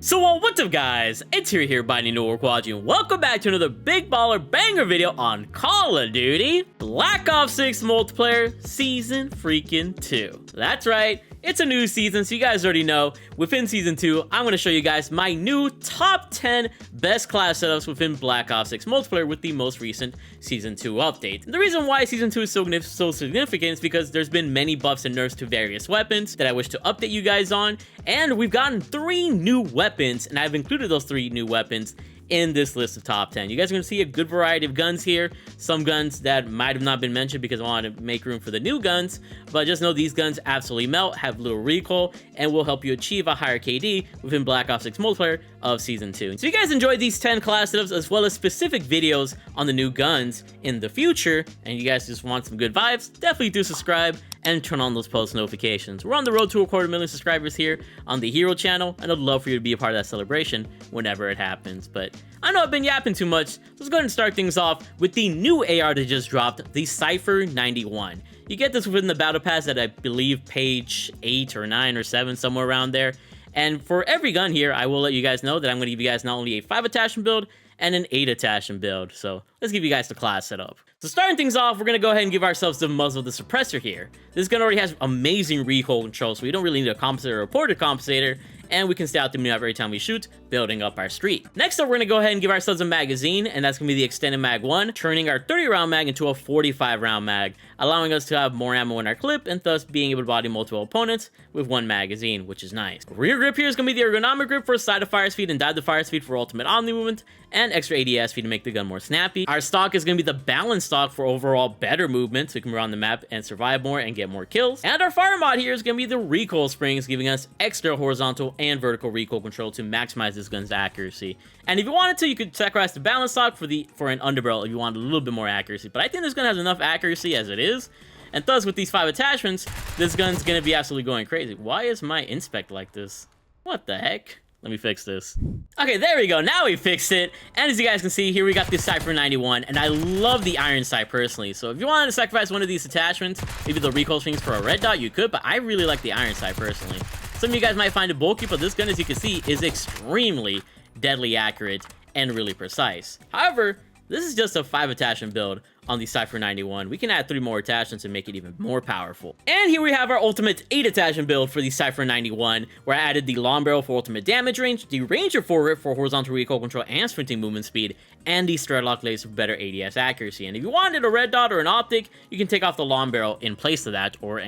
So what's up guys, it's here by RECOIL, and welcome back to another big baller banger video on Call of Duty Black Ops 6 Multiplayer Season freaking 2. That's right, it's a new season, so you guys already know. Within Season 2, I'm going to show you guys my new top 10 best class setups within Black Ops 6 Multiplayer with the most recent Season 2 update. And the reason why Season 2 is so significant is because there's been many buffs and nerfs to various weapons that I wish to update you guys on, and we've gotten 3 new weapons, and I've included those 3 new weapons in this list of top 10. You guys are going to see a good variety of guns here. Some guns that might have not been mentioned because I want to make room for the new guns, but just know these guns absolutely melt, have little recoil, and will help you achieve a higher KD within Black Ops 6 Multiplayer of Season 2. So you guys enjoyed these 10 class setups as well as specific videos on the new guns in the future, and you guys just want some good vibes, definitely do subscribe and turn on those post notifications. We're on the road to 250,000 subscribers here on the Hero channel, and I'd love for you to be a part of that celebration whenever it happens. But I know I've been yapping too much. Let's go ahead and start things off with the new AR that just dropped, the Cypher 91. You get this within the Battle Pass at, I believe, page 8 or 9 or 7, somewhere around there. And for every gun here, I will let you guys know that I'm going to give you guys not only a 5 attachment build and an 8 attachment build. So let's give you guys the class setup. So starting things off, we're going to go ahead and give ourselves the muzzle of the suppressor here. This gun already has amazing recoil control, so we don't really need a compensator or a ported compensator, and we can stay out the maneuver every time we shoot, building up our streak. Next up, we're going to go ahead and give ourselves a magazine, and that's going to be the extended mag 1, turning our 30 round mag into a 45 round mag, allowing us to have more ammo in our clip, and thus being able to body multiple opponents with one magazine, which is nice. Rear grip here is going to be the ergonomic grip for side of fire speed and dive to fire speed for ultimate omni movement, and extra ADS speed to make the gun more snappy. Our stock is going to be the balance stock for overall better movement, so we can run the map and survive more and get more kills. And our fire mod here is going to be the recoil springs, giving us extra horizontal and vertical recoil control to maximize this gun's accuracy. And if you wanted to, you could sacrifice the balance stock for an underbarrel if you want a little bit more accuracy. But I think this gun has enough accuracy as it is. And thus, with these 5 attachments, this gun's going to be absolutely going crazy. Why is my inspect like this? What the heck? Let me fix this. Okay, there we go. Now we fixed it. And as you guys can see, here we got the Cypher 91. And I love the iron sight personally. So if you wanted to sacrifice one of these attachments, maybe the recoil springs for a red dot, you could. But I really like the iron sight personally. Some of you guys might find it bulky, but this gun, as you can see, is extremely deadly accurate and really precise. However, this is just a 5 attachment build on the Cypher 91. We can add 3 more attachments and make it even more powerful. And here we have our ultimate 8 attachment build for the Cypher 91, where I added the long barrel for ultimate damage range, the Ranger foregrip for horizontal recoil control and sprinting movement speed, and the Strutlock laser for better ADS accuracy. And if you wanted a red dot or an optic, you can take off the long barrel in place of that, or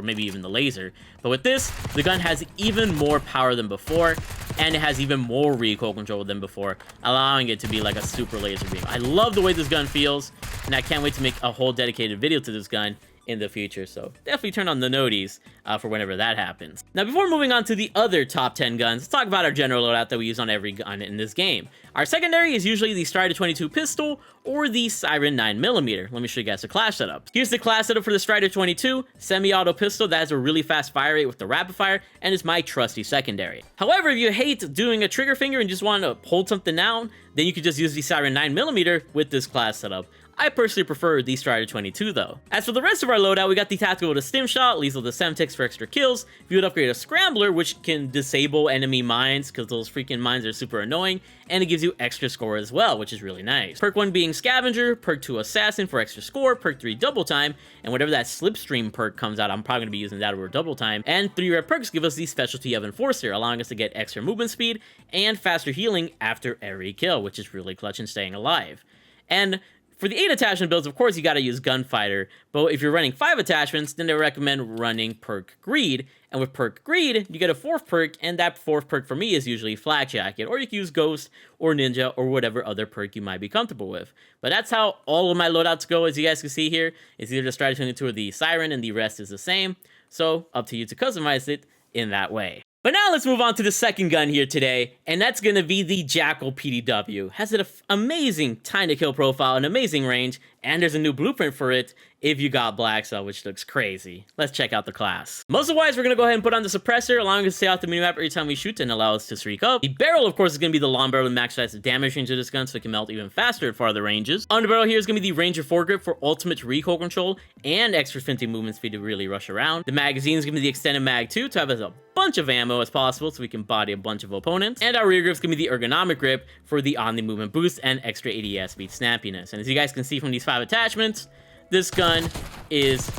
maybe even the laser. But with this, the gun has even more power than before, and it has even more recoil control than before, allowing it to be like a super laser beam. I love the way this gun feels, and I can't wait to make a whole dedicated video to this gun in the future, so definitely turn on the noties for whenever that happens. Now, before moving on to the other top 10 guns, let's talk about our general loadout that we use on every gun in this game. Our secondary is usually the Strider 22 pistol or the Siren 9mm. Let me show you guys the class setup. Here's the class setup for the Strider 22, semi-auto pistol that has a really fast fire rate with the rapid fire, and is my trusty secondary. However, if you hate doing a trigger finger and just want to hold something down, then you could just use the Siren 9mm with this class setup. I personally prefer the Strider 22 though. As for the rest of our loadout, we got the Tactical to Stim Shot, Lethal to Semtex for extra kills. If you would upgrade a Scrambler, which can disable enemy mines because those freaking mines are super annoying, and it gives you extra score as well, which is really nice. Perk 1 being Scavenger, Perk 2 Assassin for extra score, Perk 3 Double Time, and whatever that Slipstream perk comes out, I'm probably going to be using that over Double Time. And 3 rare perks give us the Specialty of Enforcer, allowing us to get extra movement speed and faster healing after every kill, which is really clutch in staying alive. And for the 8 attachment builds, of course, you got to use Gunfighter, but if you're running 5 attachments, then they recommend running Perk Greed, and with Perk Greed, you get a 4th perk, and that 4th perk for me is usually Flak Jacket, or you can use Ghost, or Ninja, or whatever other perk you might be comfortable with. But that's how all of my loadouts go, as you guys can see here. It's either the Strider 22 or the Siren, and the rest is the same, so up to you to customize it in that way. But now let's move on to the second gun here today, and that's going to be the Jackal PDW. Has an amazing time to kill profile, an amazing range, and there's a new blueprint for it if you got Black Cell, which looks crazy. Let's check out the class. Muzzle-wise, we're going to go ahead and put on the suppressor, allowing us to stay out the minimap every time we shoot and allow us to streak up. The barrel, of course, is going to be the long barrel with maximized damage range of this gun, so it can melt even faster at farther ranges. Underbarrel here is going to be the Ranger foregrip for ultimate recoil control and extra 50 movement speed to really rush around. The magazine is going to be the extended mag 2 to have as a bunch of ammo as possible so we can body a bunch of opponents. And our rear grip is going to be the ergonomic grip for the on-the-movement boost and extra ADS speed snappiness. And as you guys can see from these 5 attachments, this gun is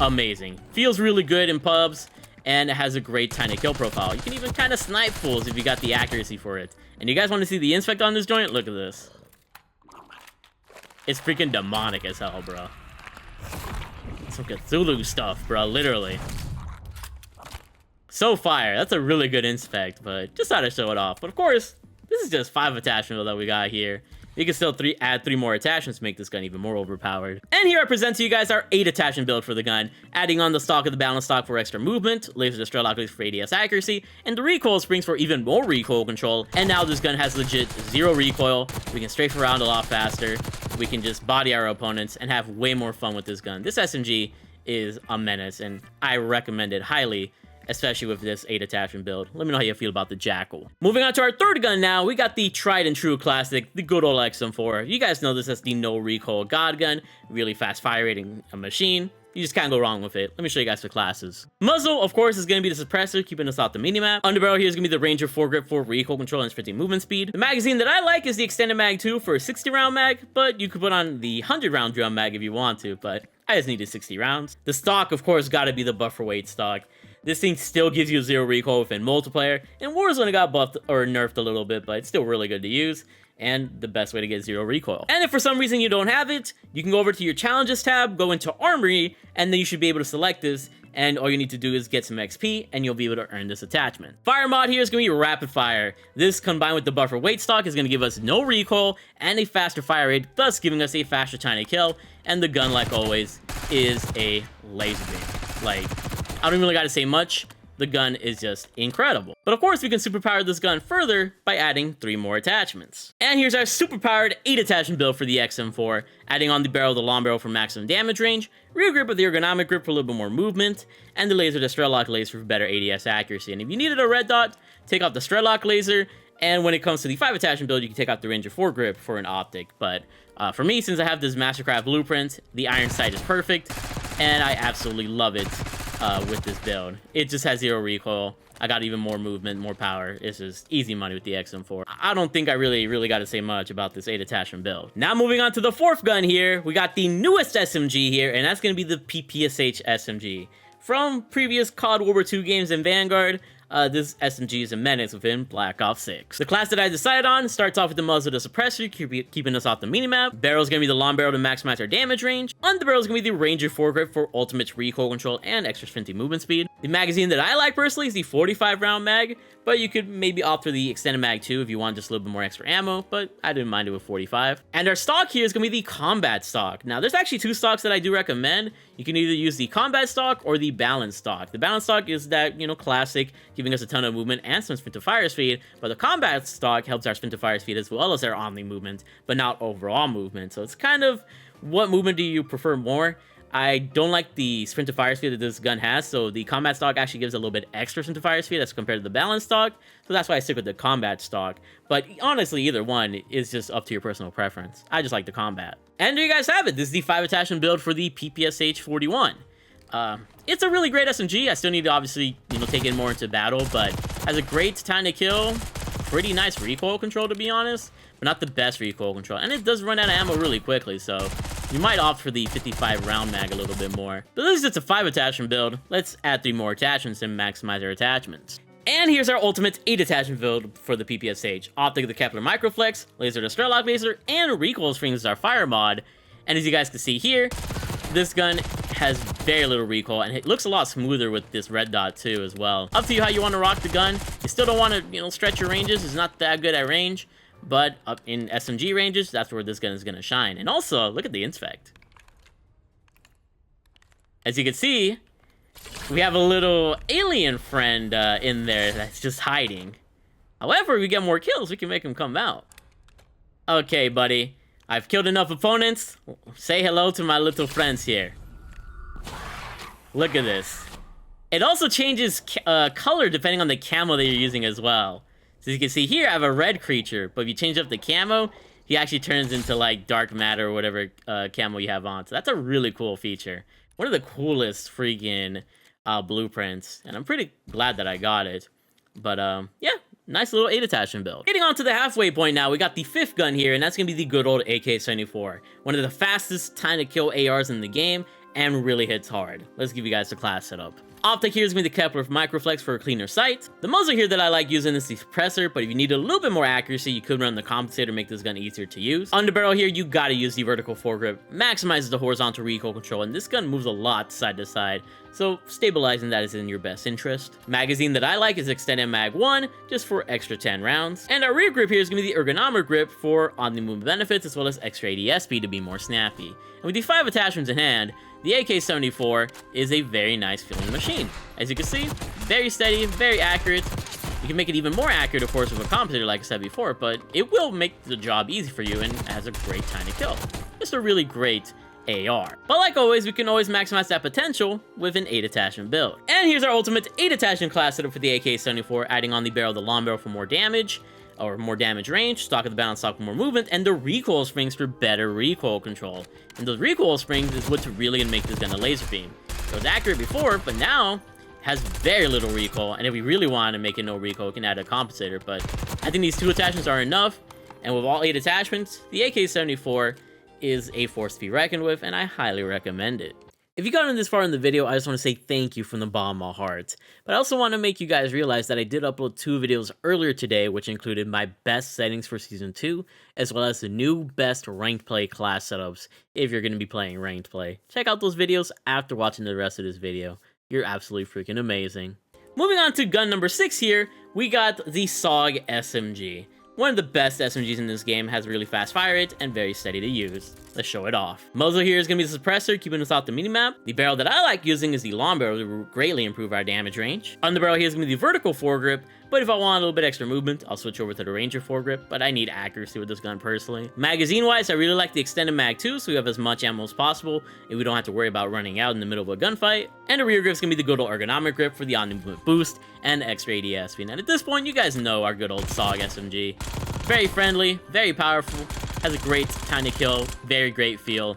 amazing. Feels really good in pubs, and it has a great tiny kill profile. You can even kind of snipe fools if you got the accuracy for it. And you guys want to see the inspect on this joint? Look at this. It's freaking demonic as hell, bro. Some Cthulhu stuff, bro, literally. So fire. That's a really good inspect, but just thought I'd show it off. But of course, this is just 5 attachments that we got here. You can still add 3 more attachments to make this gun even more overpowered. And here I present to you guys our 8 attachment build for the gun, adding on the stock of the balance stock for extra movement, laser destroy lock for ADS accuracy, and the recoil springs for even more recoil control. And now this gun has legit 0 recoil. We can strafe around a lot faster. We can just body our opponents and have way more fun with this gun. This SMG is a menace, and I recommend it highly, especially with this 8 attachment build. Let me know how you feel about the Jackal. Moving on to our third gun now, we got the tried and true classic, the good old XM4. You guys know this as the no recoil god gun, really fast fire rating a machine. You just can't go wrong with it. Let me show you guys the classes. Muzzle, of course, is going to be the suppressor, keeping us off the minimap. Underbarrel here is going to be the Ranger foregrip for recoil control and sprinting movement speed. The magazine that I like is the extended mag 2 for a 60 round mag, but you could put on the 100 round drum mag if you want to, but I just needed 60 rounds. The stock, of course, got to be the buffer weight stock. This thing still gives you 0 recoil within multiplayer, and Warzone got buffed or nerfed a little bit, but it's still really good to use, and the best way to get 0 recoil. And if for some reason you don't have it, you can go over to your challenges tab, go into Armory, and then you should be able to select this, and all you need to do is get some XP, and you'll be able to earn this attachment. Fire mod here is going to be rapid fire. This, combined with the buffer weight stock, is going to give us no recoil and a faster fire rate, thus giving us a faster tiny kill, and the gun, like always, is a laser beam. Like, I don't really gotta say much. The gun is just incredible. But of course, we can superpower this gun further by adding 3 more attachments. And here's our superpowered 8 attachment build for the XM4, adding on the barrel of the long barrel for maximum damage range, rear grip with the ergonomic grip for a little bit more movement, and the laser destroy lock laser for better ADS accuracy. And if you needed a red dot, take off the strut lock laser, and when it comes to the 5 attachment build, you can take out the Ranger foregrip for an optic. But for me, since I have this Mastercraft blueprint, the iron sight is perfect, and I absolutely love it. With this build. It just has 0 recoil. I got even more movement, more power. It's just easy money with the XM4. I don't think I really got to say much about this 8 attachment build. Now moving on to the 4th gun here, we got the newest SMG here, and that's going to be the PPSH SMG. From previous COD World War II games and Vanguard, this SMG is a menace within Black Ops 6. The class that I decided on starts off with the muzzle of the suppressor, keeping us off the minimap. Barrel is going to be the long barrel to maximize our damage range. Underbarrel is going to be the Ranger foregrip for ultimate recoil control and extra 50 movement speed. The magazine that I like personally is the 45 round mag, but you could maybe opt for the extended mag 2 if you want just a little bit more extra ammo, but I didn't mind it with 45. And our stock here is going to be the combat stock. Now, there's actually 2 stocks that I do recommend. You can either use the combat stock or the balance stock. The balance stock is that, you know, classic, giving us a ton of movement and some sprint to fire speed, but the combat stock helps our sprint to fire speed as well as our only movement, but not overall movement. So it's kind of, what movement do you prefer more? I don't like the sprint to fire speed that this gun has, so the combat stock actually gives a little bit extra sprint to fire speed as compared to the balance stock, so that's why I stick with the combat stock. But honestly, either one is just up to your personal preference. I just like the combat. And there you guys have it. This is the 5 attachment build for the PPSH 41. It's a really great SMG. I still need to obviously, you know, take it more into battle, but has a great time to kill, pretty nice recoil control to be honest, but not the best recoil control. And it does run out of ammo really quickly, so you might opt for the 55 round mag a little bit more. But this is just a 5 attachment build. Let's add 3 more attachments and maximize our attachments. And here's our ultimate 8 attachment build for the PPSH. Optic of the Kepler Microflex, laser to strut lock laser, and recoil springs is our fire mod. And as you guys can see here, this gun has very little recoil, and it looks a lot smoother with this red dot too as well. Up to you how you want to rock the gun. You still don't want to, you know, stretch your ranges. It's not that good at range, but up in SMG ranges, that's where this gun is going to shine. And also, look at the inspect. As you can see, we have a little alien friend in there that's just hiding. However, if we get more kills, we can make him come out. Okay, buddy. I've killed enough opponents. Say hello to my little friends here. Look at this. It also changes color depending on the camo that you're using as well. So you can see here, I have a red creature, but if you change up the camo, he actually turns into like dark matter or whatever camo you have on. So that's a really cool feature. One of the coolest freaking blueprints, and I'm pretty glad that I got it. But yeah, nice little 8 attachment build. Getting on to the halfway point now, we got the 5th gun here, and that's gonna be the good old AK-74. One of the fastest time to kill ARs in the game, and really hits hard. Let's give you guys the class setup. Optic here is going to be the Kepler Microflex for a cleaner sight. The muzzle here that I like using is the suppressor, but if you need a little bit more accuracy, you could run the compensator to make this gun easier to use. Underbarrel here, you gotta use the vertical foregrip. Maximizes the horizontal recoil control, and this gun moves a lot side to side, so stabilizing that is in your best interest. Magazine that I like is Extended Mag 1, just for extra 10 rounds. And our rear grip here is going to be the ergonomic grip for on-the-move benefits, as well as extra ADS speed to be more snappy. And with the 5 attachments in hand, the AK-74 is a very nice feeling machine. As you can see, very steady, very accurate. You can make it even more accurate, of course, with a compensator like I said before, but it will make the job easy for you and has a great time to kill. Just a really great AR. But like always, we can always maximize that potential with an 8 attachment build. And here's our ultimate 8 attachment class setup for the AK-74, adding on the barrel of the long barrel for more damage, or more damage range, stock of the balance stock for more movement, and the recoil springs for better recoil control. And those recoil springs is what's really gonna make this gun a laser beam. It was accurate before, but now has very little recoil, and if we really want to make it no recoil, we can add a compensator, but I think these 2 attachments are enough, and with all 8 attachments, the AK-74 is a force to be reckoned with, and I highly recommend it. If you got in this far in the video, I just want to say thank you from the bottom of my heart. But I also want to make you guys realize that I did upload 2 videos earlier today, which included my best settings for Season 2, as well as the new best ranked play class setups if you're going to be playing ranked play. Check out those videos after watching the rest of this video. You're absolutely freaking amazing. Moving on to gun number 6 here, we got the SOG SMG. One of the best SMGs in this game, has really fast fire rate and very steady to use. Let's show it off. Muzzle here is going to be the suppressor, keeping us off the minimap. The barrel that I like using is the long barrel to greatly improve our damage range. Underbarrel here is going to be the vertical foregrip, but if I want a little bit extra movement, I'll switch over to the Ranger foregrip, but I need accuracy with this gun personally. Magazine-wise, I really like the Extended Mag 2, so we have as much ammo as possible, and we don't have to worry about running out in the middle of a gunfight. And the rear grip is going to be the good old ergonomic grip for the on-movement boost and extra ADS speed. And at this point, you guys know our good old SOG SMG. Very friendly, very powerful, has a great time to kill, very great feel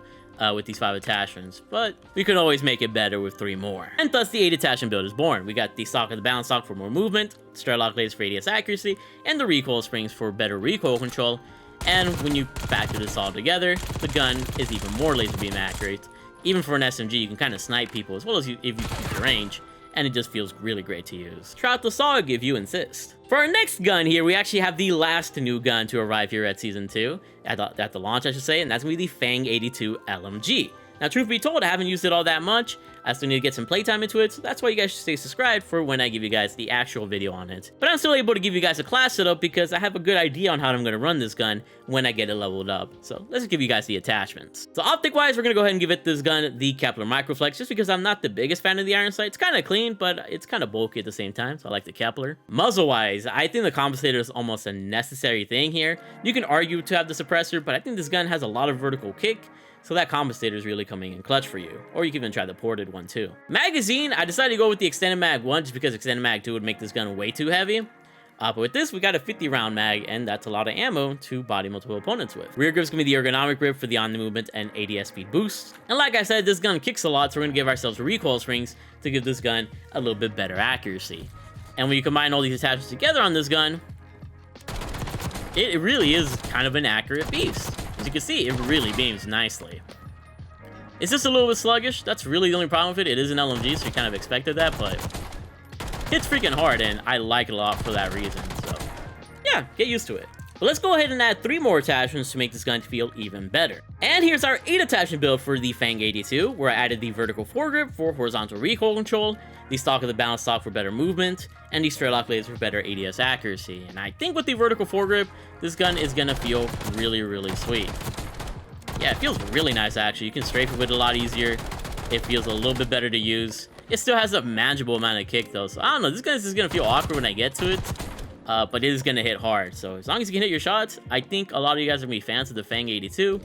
with these 5 attachments, but we could always make it better with 3 more. And thus the 8 attachment build is born. We got the stock of the balance stock for more movement, straight lock lasers for ADS accuracy, and the recoil springs for better recoil control. And when you factor this all together, the gun is even more laser beam accurate. Even for an SMG, you can kind of snipe people as well as if you keep your range, and it just feels really great to use. Try out the SOG if you insist. For our next gun here, we actually have the last new gun to arrive here at Season 2, at the launch I should say, and that's going to be the Fang 82 LMG. Now, truth be told, I haven't used it all that much. I still need to get some playtime into it, so that's why you guys should stay subscribed for when I give you guys the actual video on it. But I'm still able to give you guys a class setup because I have a good idea on how I'm going to run this gun when I get it leveled up. So let's give you guys the attachments. So optic-wise, we're going to go ahead and give this gun the Kepler Microflex, just because I'm not the biggest fan of the iron sight. It's kind of clean, but it's kind of bulky at the same time, so I like the Kepler. Muzzle-wise, I think the compensator is almost a necessary thing here. You can argue to have the suppressor, but I think this gun has a lot of vertical kick, so that compensator is really coming in clutch for you. Or you can even try the ported one too. Magazine, I decided to go with the Extended Mag 1 just because Extended Mag 2 would make this gun way too heavy. But with this, we got a 50 round mag, and that's a lot of ammo to body multiple opponents with. Rear grip's gonna be the ergonomic grip for the on-the-movement and ADS speed boost. And like I said, this gun kicks a lot, so we're gonna give ourselves recoil springs to give this gun a little bit better accuracy. And when you combine all these attachments together on this gun, it really is kind of an accurate beast. As you can see, it really beams nicely. It's just a little bit sluggish. That's really the only problem with it. It is an LMG, so you kind of expected that, but it's freaking hard, and I like it a lot for that reason. So yeah, get used to it. But let's go ahead and add 3 more attachments to make this gun feel even better. And here's our 8 attachment build for the Fang 82, where I added the vertical foregrip for horizontal recoil control, the stock of the balance stock for better movement, and the straight lock laser for better ADS accuracy. And I think with the vertical foregrip, this gun is gonna feel really, really sweet. Yeah, it feels really nice actually. You can strafe it with it a lot easier. It feels a little bit better to use. It still has a manageable amount of kick though, so I don't know, this gun is gonna feel awkward when I get to it. But it is going to hit hard, so as long as you can hit your shots, I think a lot of you guys are going to be fans of the Fang 82,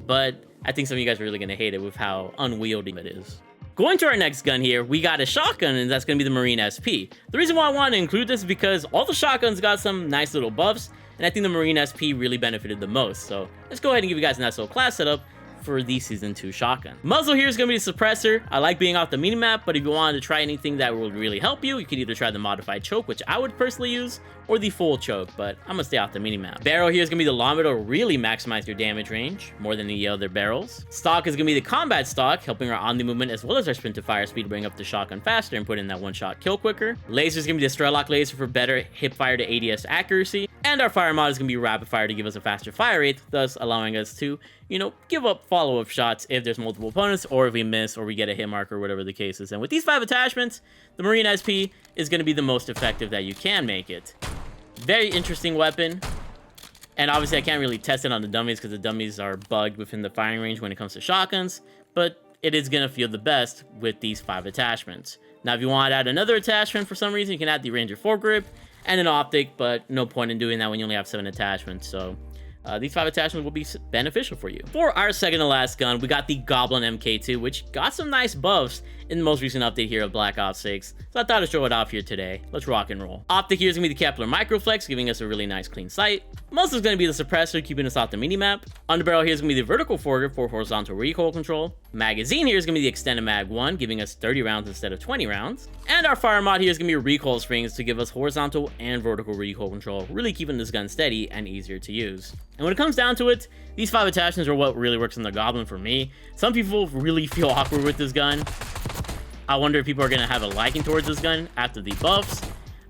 but I think some of you guys are really going to hate it with how unwieldy it is. Going to our next gun here, we got a shotgun, and that's going to be the Marine SP. The reason why I wanted to include this is because all the shotguns got some nice little buffs, and I think the Marine SP really benefited the most. So let's go ahead and give you guys an SOG Class Setup for the Season 2 shotgun. Muzzle here is going to be the suppressor. I like being off the minimap, but if you wanted to try anything that will really help you, you could either try the modified choke, which I would personally use, or the full choke, but I'm gonna stay off the minimap. Barrel here is gonna be the long barrel to really maximize your damage range, more than the other barrels. Stock is gonna be the combat stock, helping our on-the movement as well as our sprint to fire speed to bring up the shotgun faster and put in that one-shot kill quicker. Laser is gonna be the Strelok laser for better hip fire to ADS accuracy. And our fire mod is gonna be rapid fire to give us a faster fire rate, thus allowing us to, you know, give up follow-up shots if there's multiple opponents, or if we miss, or we get a hit mark, or whatever the case is. And with these 5 attachments, the Marine SP is gonna be the most effective that you can make it. Very interesting weapon, and obviously I can't really test it on the dummies because the dummies are bugged within the firing range when it comes to shotguns, but it is going to feel the best with these 5 attachments. Now, if you want to add another attachment for some reason, you can add the Ranger foregrip and an optic, but no point in doing that when you only have 7 attachments, so these 5 attachments will be beneficial for you. For our second to last gun, we got the Goblin MK2, which got some nice buffs in the most recent update here of Black Ops 6. So I thought I'd show it off here today. Let's rock and roll. Optic here is going to be the Kepler Microflex, giving us a really nice clean sight. Muzzle is going to be the suppressor, keeping us off the minimap. Underbarrel here is going to be the vertical foregrip for horizontal recoil control. Magazine here is going to be the extended mag 1, giving us 30 rounds instead of 20 rounds. And our fire mod here is going to be recoil springs to give us horizontal and vertical recoil control, really keeping this gun steady and easier to use. And when it comes down to it, these 5 attachments are what really works in the Goblin for me. Some people really feel awkward with this gun. I wonder if people are going to have a liking towards this gun after the buffs.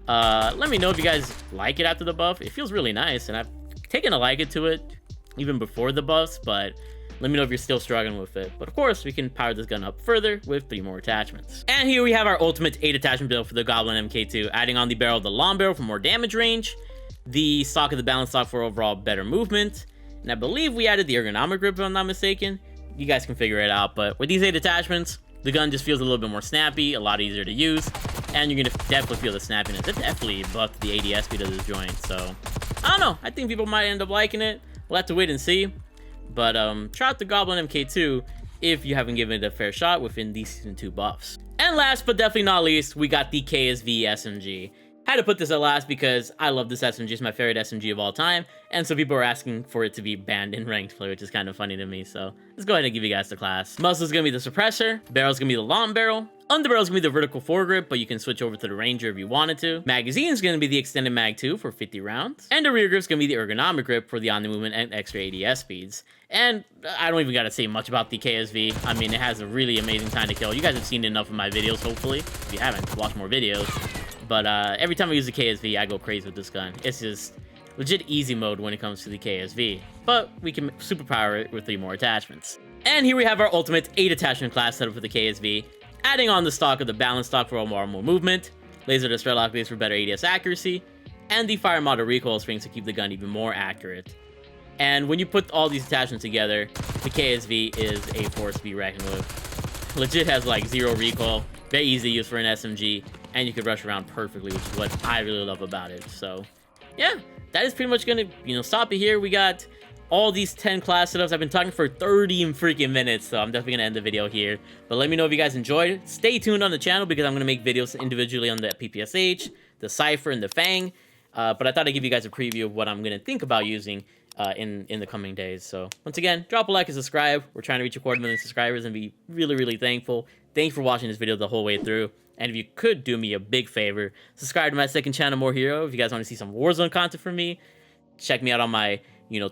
Let me know if you guys like it after the buff. It feels really nice, and I've taken a liking to it even before the buffs, but let me know if you're still struggling with it. But of course, we can power this gun up further with 3 more attachments. And here we have our ultimate 8 attachment build for the Goblin MK2, adding on the barrel of the long barrel for more damage range, the stock of the balance stock for overall better movement, and I believe we added the ergonomic grip if I'm not mistaken. You guys can figure it out, but with these 8 attachments, the gun just feels a little bit more snappy, a lot easier to use, and you're gonna definitely feel the snappiness. It definitely buffed the ADS speed of this joint, so I don't know. I think people might end up liking it. We'll have to wait and see. But try out the Goblin MK2 if you haven't given it a fair shot within these Season 2 buffs. And last but definitely not least, we got the KSV SMG. Had to put this at last because I love this SMG. It's my favorite SMG of all time, and so people are asking for it to be banned in ranked play, which is kind of funny to me, so let's go ahead and give you guys the class. Muzzle is going to be the suppressor, barrel is going to be the long barrel, underbarrel is going to be the vertical foregrip, but you can switch over to the Ranger if you wanted to. Magazine is going to be the extended mag 2 for 50 rounds, and the rear grip is going to be the ergonomic grip for the on-the-movement and extra ADS speeds. And I don't even got to say much about the KSV. I mean, it has a really amazing time to kill. You guys have seen enough of my videos, hopefully. If you haven't, watch more videos. But every time I use the KSV, I go crazy with this gun. It's just legit easy mode when it comes to the KSV. But we can superpower it with 3 more attachments. And here we have our ultimate 8 attachment class setup for the KSV, adding on the stock of the balance stock for more movement, laser to Strelok laser for better ADS accuracy, and the fire mod recoil springs to keep the gun even more accurate. And when you put all these attachments together, the KSV is a force to be reckoned with. Legit has like 0 recoil, very easy to use for an SMG, and you can rush around perfectly, which is what I really love about it. So yeah, that is pretty much gonna, stop it here. We got all these 10 class setups. I've been talking for 30 freaking minutes, so I'm definitely gonna end the video here. But let me know if you guys enjoyed it. Stay tuned on the channel because I'm gonna make videos individually on the PPSH, the Cypher, and the Fang. But I thought I'd give you guys a preview of what I'm gonna think about using in the coming days. So once again, drop a like and subscribe. We're trying to reach 250,000 subscribers and be really, really thankful. Thanks for watching this video the whole way through. And if you could do me a big favor, subscribe to my second channel, More Hero. If you guys want to see some Warzone content from me, check me out on my,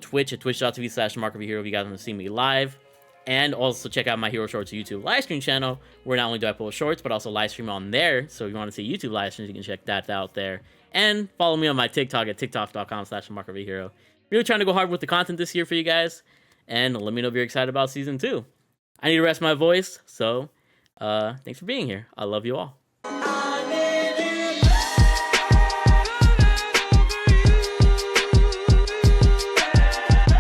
Twitch at twitch.tv/MarkOfAHero if you guys want to see me live. And also check out my Hero Shorts YouTube live stream channel, where not only do I post shorts, but also live stream on there. So if you want to see YouTube live streams, you can check that out there. And follow me on my TikTok at tiktok.com/MarkOfAHero. Really trying to go hard with the content this year for you guys. And let me know if you're excited about Season 2. I need to rest my voice, so thanks for being here. I love you all.